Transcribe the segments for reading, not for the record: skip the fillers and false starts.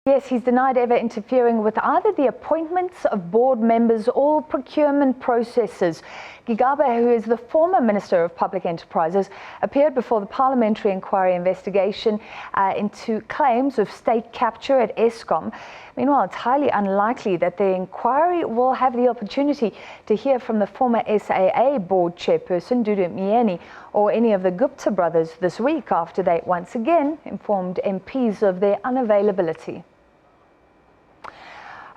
Yes, he's denied ever interfering with either the appointments of board members or procurement processes. Gigaba, who is the former Minister of Public Enterprises, appeared before the parliamentary inquiry investigation into claims of state capture at Eskom. Meanwhile, it's highly unlikely that the inquiry will have the opportunity to hear from the former SAA board chairperson, Dudu Myeni, or any of the Gupta brothers this week after they once again informed MPs of their unavailability.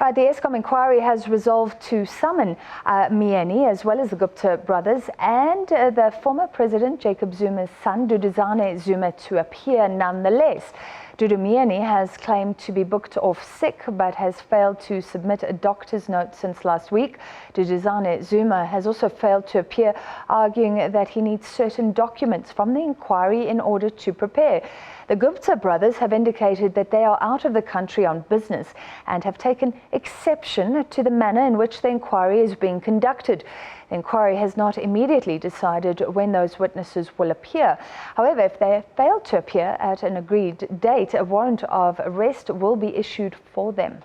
The Eskom inquiry has resolved to summon Myeni as well as the Gupta brothers and the former President Jacob Zuma's son, Duduzane Zuma, to appear nonetheless. Dudu Myeni has claimed to be booked off sick but has failed to submit a doctor's note since last week. Duduzane Zuma has also failed to appear, arguing that he needs certain documents from the inquiry in order to prepare. The Gupta brothers have indicated that they are out of the country on business and have taken exception to the manner in which the inquiry is being conducted. The inquiry has not immediately decided when those witnesses will appear. However, if they fail to appear at an agreed date, a warrant of arrest will be issued for them.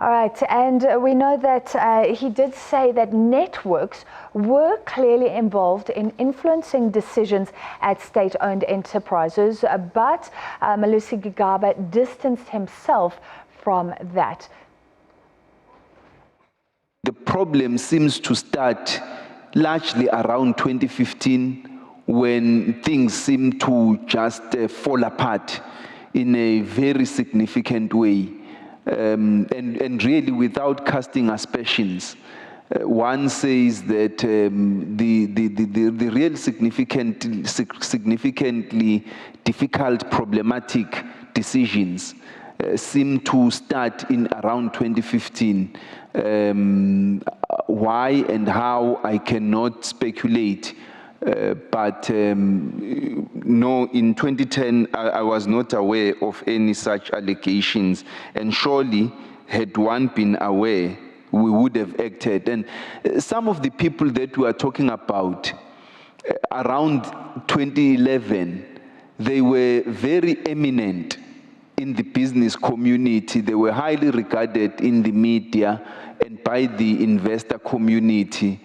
All right, and we know that he did say that networks were clearly involved in influencing decisions at state-owned enterprises, but Malusi Gigaba distanced himself from that. The problem seems to start largely around 2015 when things seem to just fall apart in a very significant way. And really without casting aspersions. One says that the real significantly difficult problematic decisions seem to start in around 2015. Why and how, I cannot speculate. But no, in 2010, I was not aware of any such allegations. And surely, had one been aware, we would have acted. And some of the people that we are talking about, around 2011, they were very eminent in the business community. They were highly regarded in the media and by the investor community.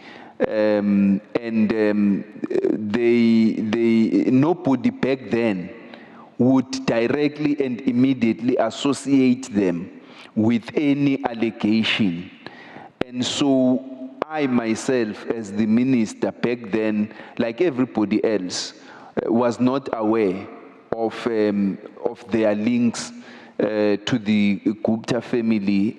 Nobody back then would directly and immediately associate them with any allegation. And so I myself, as the minister back then, like everybody else, was not aware of their links to the Gupta family.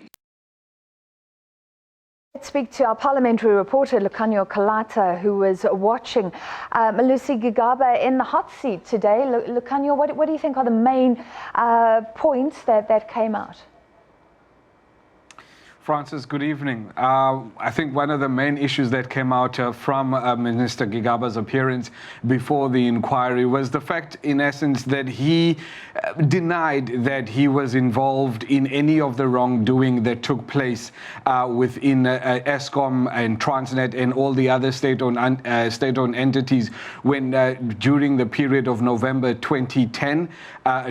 Let's speak to our parliamentary reporter, Lucanio Kalata, who was watching Malusi Gigaba in the hot seat today. Lucanio, what do you think are the main points that came out? Francis, good evening. I think one of the main issues that came out from Minister Gigaba's appearance before the inquiry was the fact, in essence, that he denied that he was involved in any of the wrongdoing that took place within Eskom and Transnet and all the other state-owned entities when during the period of November 2010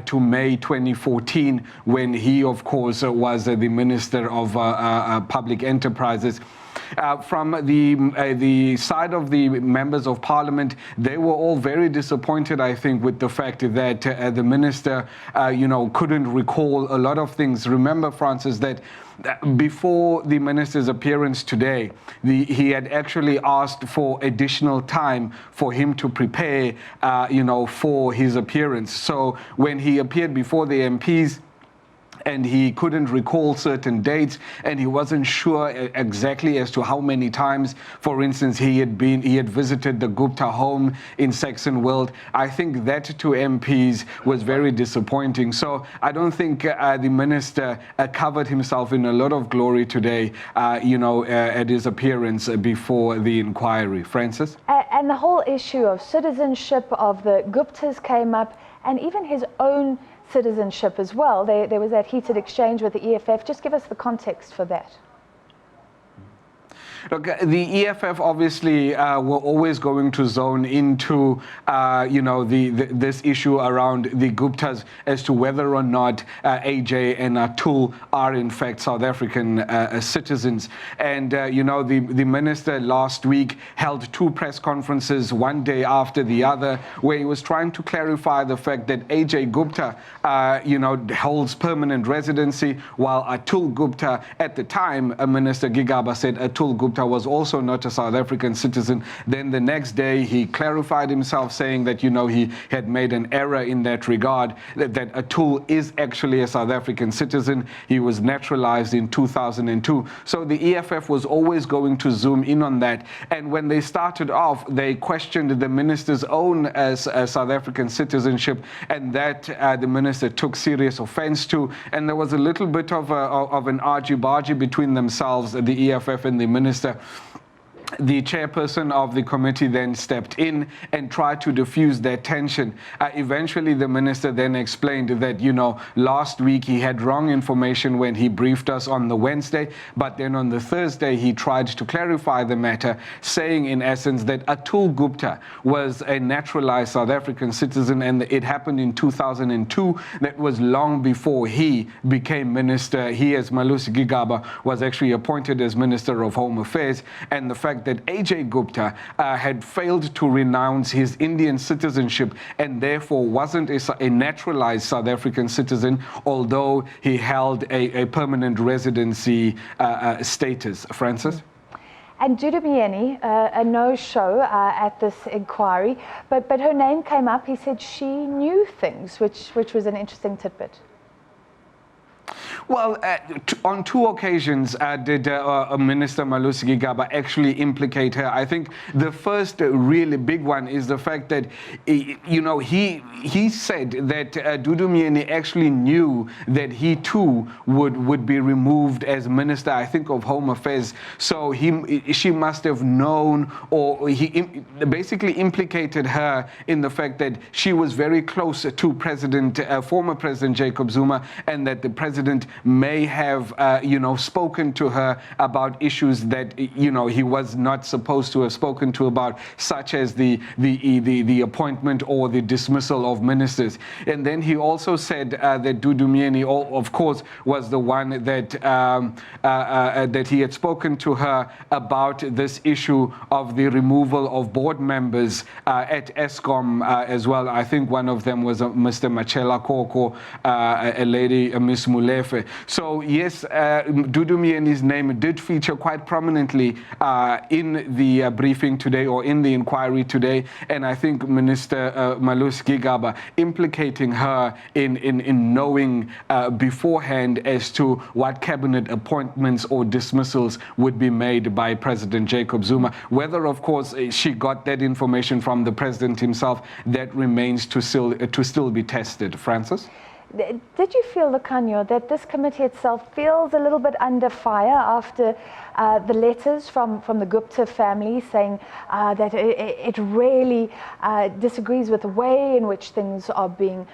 to May 2014, when he, of course, was the Minister of Public Enterprises. From the side of the members of parliament, they were all very disappointed, I think, with the fact that the minister, couldn't recall a lot of things. Remember, Francis, that before the minister's appearance today, he had actually asked for additional time for him to prepare, for his appearance. So when he appeared before the MPs, and he couldn't recall certain dates, and he wasn't sure exactly as to how many times, for instance, he had visited the Gupta home in Saxonwold. I think that to MPs was very disappointing. So I don't think the minister covered himself in a lot of glory today, at his appearance before the inquiry. Francis? And the whole issue of citizenship of the Guptas came up, and even his own citizenship as well. There was that heated exchange with the EFF. Just give us the context for that. Look, the EFF obviously were always going to zone into, this issue around the Guptas as to whether or not AJ and Atul are in fact South African citizens. And, the minister last week held 2 press conferences, one day after the other, where he was trying to clarify the fact that AJ Gupta, holds permanent residency, while Atul Gupta, at the time, Minister Gigaba said Atul Gupta was also not a South African citizen. Then the next day he clarified himself, saying that, he had made an error in that regard, that Atul is actually a South African citizen. He was naturalized in 2002. So the EFF was always going to zoom in on that. And when they started off, they questioned the minister's own South African citizenship, and that the minister took serious offense to. And there was a little bit of an argy-bargy between themselves, the EFF and the minister. The chairperson of the committee then stepped in and tried to diffuse that tension. Eventually, the minister then explained that, last week he had wrong information when he briefed us on the Wednesday, but then on the Thursday he tried to clarify the matter, saying in essence that Atul Gupta was a naturalized South African citizen, and it happened in 2002. That was long before he became minister. He, as Malusi Gigaba, was actually appointed as Minister of Home Affairs, and the fact that AJ Gupta had failed to renounce his Indian citizenship and therefore wasn't a naturalized South African citizen, although he held a permanent residency status. Francis? And Dudu Myeni, a no-show at this inquiry, but her name came up. He said she knew things, which was an interesting tidbit. Well, on 2 occasions did Minister Malusi Gigaba actually implicate her. I think the first really big one is the fact that, he said that Dudu Myeni actually knew that he too would be removed as Minister, I think, of Home Affairs. So she must have known, or he basically implicated her in the fact that she was very close to former President Jacob Zuma, and that the president may have, spoken to her about issues that, he was not supposed to have spoken to about, such as the appointment or the dismissal of ministers. And then he also said that Dudu Myeni, of course, was the one that that he had spoken to her about this issue of the removal of board members at Eskom as well. I think one of them was Mr. Machela Koko, a lady, Miss Mulefe. So yes, Dudu Myeni's name did feature quite prominently in the briefing today, or in the inquiry today, and I think Minister Malusi Gigaba implicating her in knowing beforehand as to what cabinet appointments or dismissals would be made by President Jacob Zuma. Whether, of course, she got that information from the president himself, that remains to still be tested. Francis? Did you feel, Lucanio, that this committee itself feels a little bit under fire after the letters from the Gupta family saying that it really disagrees with the way in which things are being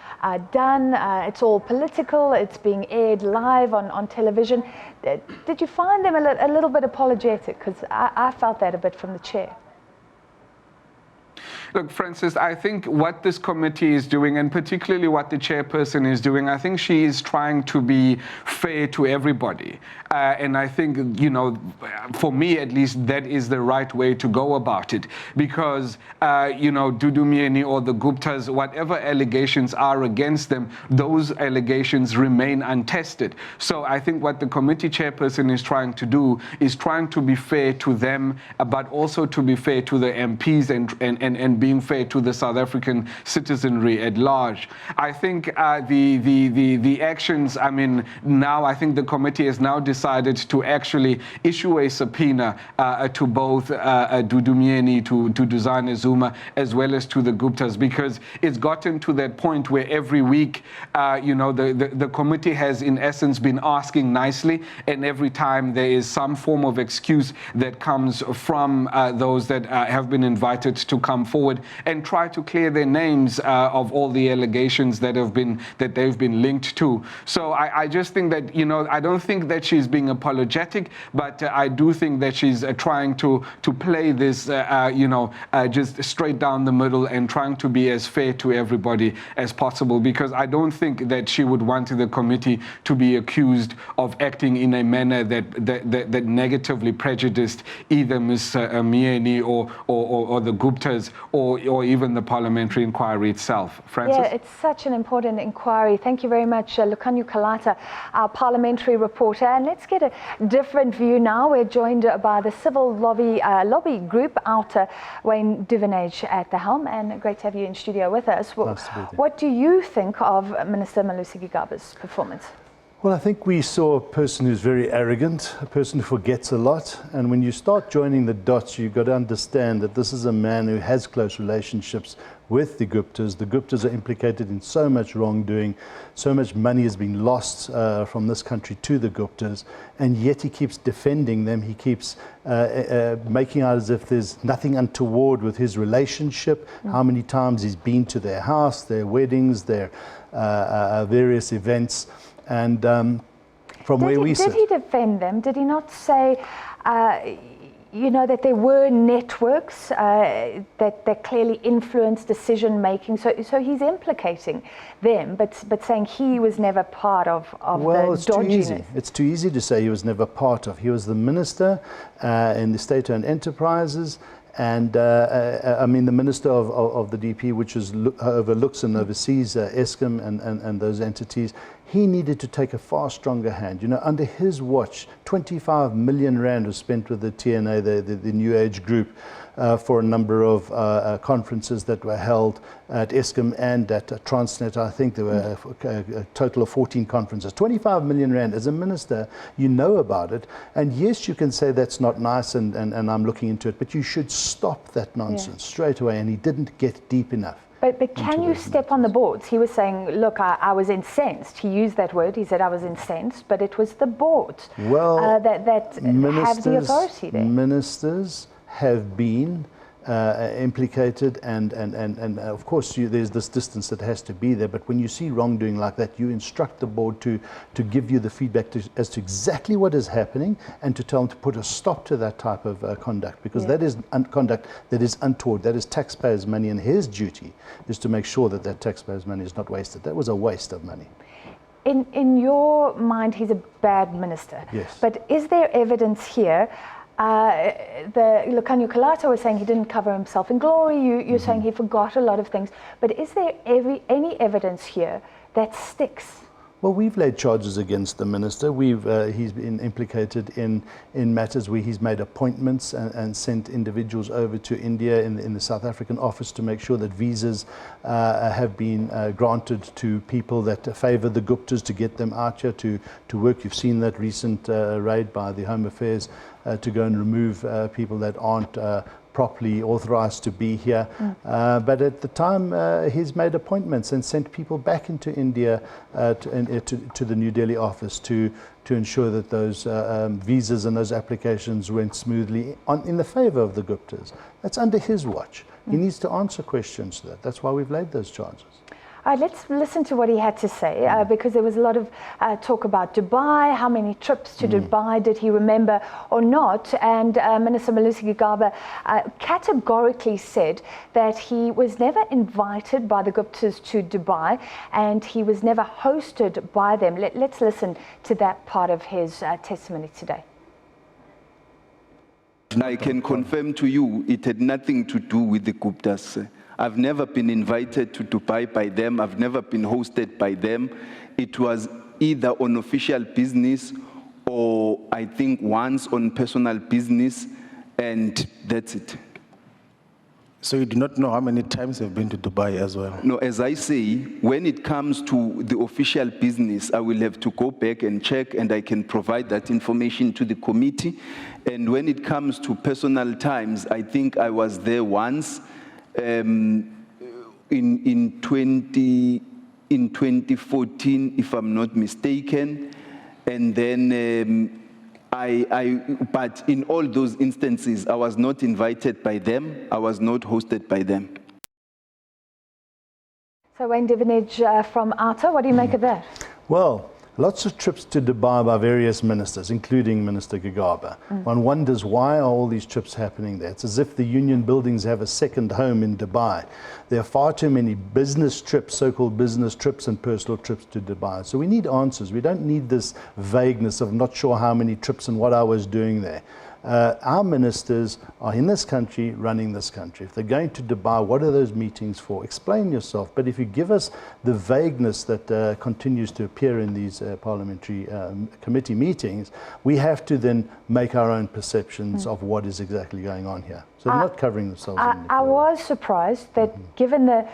done? It's all political, it's being aired live on television. Did you find them a little bit apologetic? Because I felt that a bit from the chair. Look, Francis, I think what this committee is doing, and particularly what the chairperson is doing, I think she is trying to be fair to everybody. And I think, for me at least, that is the right way to go about it. Because, Dudu Myeni or the Guptas, whatever allegations are against them, those allegations remain untested. So I think what the committee chairperson is trying to do is trying to be fair to them, but also to be fair to the MPs and being fair to the South African citizenry at large. I think the actions, now I think the committee has now decided to actually issue a subpoena to both Dudu Myeni, to Duduzane Zuma, as well as to the Guptas, because it's gotten to that point where every week, the committee has in essence been asking nicely, and every time there is some form of excuse that comes from those that have been invited to come forward, forward and try to clear their names of all the allegations that they've been linked to. So I just think that, I don't think that she's being apologetic, but I do think that she's trying to play this, just straight down the middle and trying to be as fair to everybody as possible, because I don't think that she would want the committee to be accused of acting in a manner that negatively prejudiced either Ms. Mieni or the Guptas or even the parliamentary inquiry itself. Francis? Yeah, it's such an important inquiry. Thank you very much, Lukanyo Kalata, our parliamentary reporter. And let's get a different view now. We're joined by the civil lobby group, Outer Wayne Duvenage at the helm, and great to have you in studio with us. What do you think of Minister Malusi Gigaba's performance? Well, I think we saw a person who's very arrogant, a person who forgets a lot. And when you start joining the dots, you've got to understand that this is a man who has close relationships with the Guptas. The Guptas are implicated in so much wrongdoing. So much money has been lost from this country to the Guptas. And yet he keeps defending them. He keeps making out as if there's nothing untoward with his relationship, how many times he's been to their house, their weddings, their various events. And from where we sit... Did he defend them? Did he not say, that there were networks that clearly influenced decision-making? So he's implicating them, but saying he was never part of the dodginess. It's too easy to say he was never part of. He was the minister in the state-owned enterprises, and the minister of the DP, which overlooks and oversees Eskom and those entities. He needed to take a far stronger hand. Under his watch, 25 million rand was spent with the TNA, the New Age group, for a number of conferences that were held at Eskom and at Transnet. I think there were a total of 14 conferences. 25 million rand. As a minister, you know about it. And yes, you can say that's not nice and I'm looking into it, but you should stop that nonsense straight away. And he didn't get deep enough. But can you step on the boards? He was saying, look, I was incensed. He used that word. He said, I was incensed, but it was the boards that have the authority there. Ministers have been implicated, and of course there's this distance that has to be there, but when you see wrongdoing like that, you instruct the board to give you the feedback as to exactly what is happening and to tell them to put a stop to that type of conduct, because that is conduct that is untoward. That is taxpayers' money, and his duty is to make sure that taxpayers' money is not wasted. That was a waste of money. In your mind, he's a bad minister. Yes. But is there evidence here? The Lukanyo Kalata was saying he didn't cover himself in glory. You're saying he forgot a lot of things. But is there any evidence here that sticks? Well, we've laid charges against the minister. He's been implicated in matters where he's made appointments and sent individuals over to India in the South African office to make sure that visas have been granted to people that favour the Guptas, to get them out here to work. You've seen that recent raid by the Home Affairs to go and remove people that aren't properly authorized to be here. But at the time, he's made appointments and sent people back into India to the New Delhi office to ensure that those visas and those applications went smoothly in the favor of the Guptas. That's under his watch. He needs to answer questions to that. That's why we've laid those charges. All right, let's listen to what he had to say, because there was a lot of talk about Dubai. How many trips to Dubai did he remember or not? And Minister Malusi Gigaba categorically said that he was never invited by the Guptas to Dubai and he was never hosted by them. Let's listen to that part of his testimony today. I can confirm to you it had nothing to do with the Guptas. I've never been invited to Dubai by them. I've never been hosted by them. It was either on official business or I think once on personal business, and that's it. So you do not know how many times you've been to Dubai as well? No, as I say, when it comes to the official business, I will have to go back and check, and I can provide that information to the committee. And when it comes to personal times, I think I was there once. In 2014, if I'm not mistaken, and then but in all those instances, I was not invited by them. I was not hosted by them. So Wayne Divinage from Outer, what do you make of that? Well, lots of trips to Dubai by various ministers, including Minister Gigaba. One wonders, why are all these trips happening there? It's as if the union buildings have a second home in Dubai. There are far too many business trips, so-called business trips and personal trips to Dubai. So we need answers. We don't need this vagueness of not sure how many trips and what I was doing there. Our ministers are in this country, running this country. If they're going to Dubai, what are those meetings for? Explain yourself. But if you give us the vagueness that continues to appear in these parliamentary committee meetings, we have to then make our own perceptions of what is exactly going on here. So they're not covering themselves. I was surprised that given the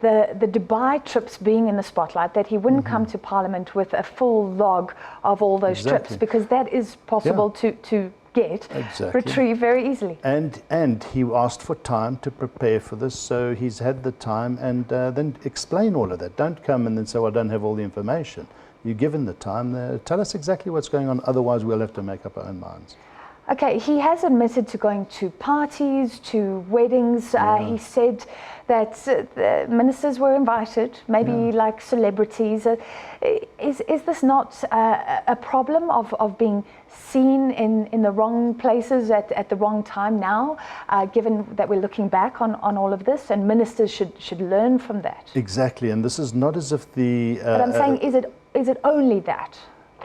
Dubai trips being in the spotlight, that he wouldn't come to Parliament with a full log of all those trips, because that is possible to get, retrieve very easily. And he asked for time to prepare for this, so he's had the time, and then explain all of that. Don't come and then say, well, I don't have all the information. You're given the time, tell us exactly what's going on, otherwise we'll have to make up our own minds. Okay, he has admitted to going to parties, to weddings. He said that the ministers were invited, maybe like celebrities. Is this not a problem of being seen in the wrong places at the wrong time now, given that we're looking back on all of this, and ministers should learn from that? Exactly, and this is not as if the... but I'm saying, is it only that?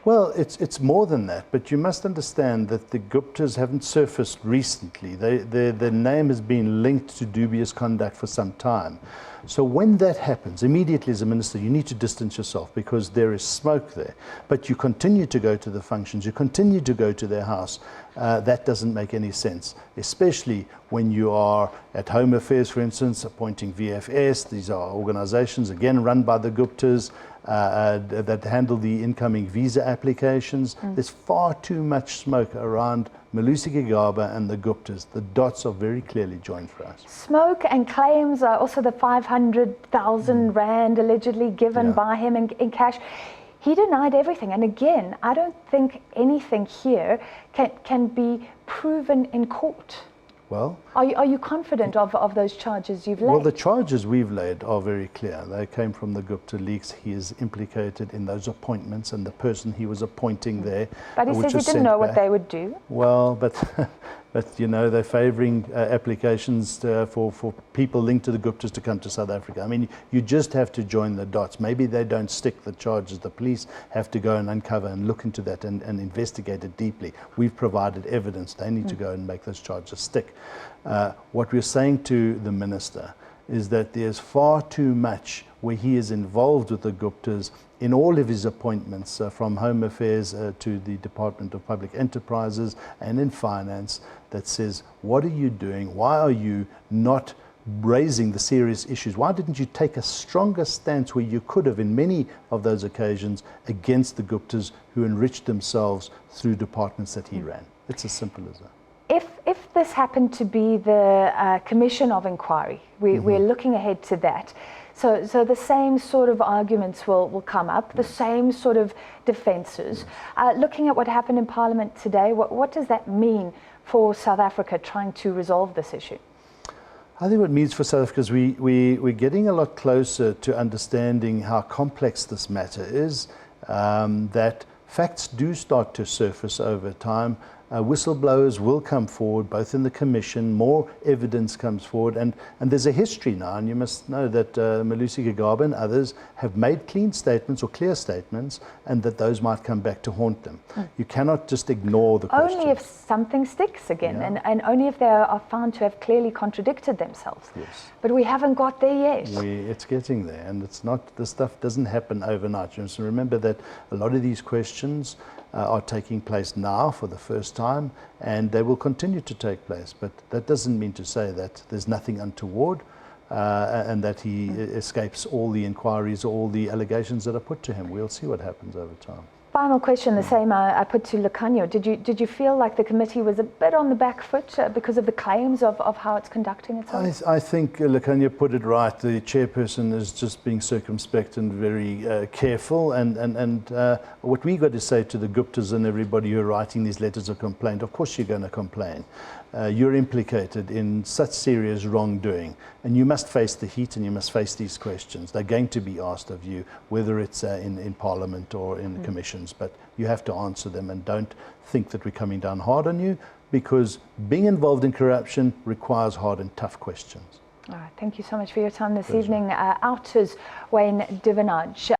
Well, it's more than that, but you must understand that the Guptas haven't surfaced recently. Their name has been linked to dubious conduct for some time. So when that happens, immediately as a minister, you need to distance yourself, because there is smoke there. But you continue to go to the functions, you continue to go to their house. That doesn't make any sense, especially when you are at Home Affairs, for instance, appointing VFS. These are organizations, again, run by the Guptas, that handle the incoming visa applications. There's far too much smoke around Malusi Gigaba and the Guptas. The dots are very clearly joined for us. Smoke and claims, also the 500,000 rand allegedly given by him in cash. He denied everything. And again, I don't think anything here can be proven in court. Well, are you confident of those charges you've laid? Well, the charges we've laid are very clear. They came from the Gupta leaks. He is implicated in those appointments and the person he was appointing there. But he says he didn't know what they would do. Well, but you know, they're favouring applications for people linked to the Guptas to come to South Africa. I mean, you just have to join the dots. Maybe they don't stick the charges. The police have to go and uncover and look into that and investigate it deeply. We've provided evidence. They need to go and make those charges stick. What we're saying to the minister is that there's far too much where he is involved with the Guptas in all of his appointments, from Home Affairs to the Department of Public Enterprises and in Finance, that says, what are you doing? Why are you not raising the serious issues? Why didn't you take a stronger stance where you could have in many of those occasions against the Guptas who enriched themselves through departments that he ran? It's as simple as that. If this happened to be the commission of inquiry, we're looking ahead to that. So the same sort of arguments will come up, the same sort of defences. Looking at what happened in Parliament today, what does that mean for South Africa trying to resolve this issue? I think what it means for South Africa is we're getting a lot closer to understanding how complex this matter is, that facts do start to surface over time. Whistleblowers will come forward, both in the commission, more evidence comes forward, and there's a history now, and you must know that Malusi Gigaba and others have made clean statements or clear statements, and that those might come back to haunt them. You cannot just ignore the questions. Only if something sticks again, and only if they are found to have clearly contradicted themselves. Yes. But we haven't got there yet. It's getting there, and it's not, this stuff doesn't happen overnight. You must remember that a lot of these questions are taking place now for the first time, and they will continue to take place. But that doesn't mean to say that there's nothing untoward and that he escapes all the inquiries, all the allegations that are put to him. We'll see what happens over time. Final question, the same I put to Lucanio. Did you feel like the committee was a bit on the back foot because of the claims of how it's conducting itself? I think Lucanio put it right. The chairperson is just being circumspect and very careful. And what we got to say to the Guptas and everybody who are writing these letters of complaint, of course you're going to complain. you're implicated in such serious wrongdoing, and you must face the heat and you must face these questions. They're going to be asked of you, whether it's in Parliament or in the commissions, but you have to answer them, and don't think that we're coming down hard on you, because being involved in corruption requires hard and tough questions. All right, thank you so much for your time this evening. Outers Wayne Divinaj.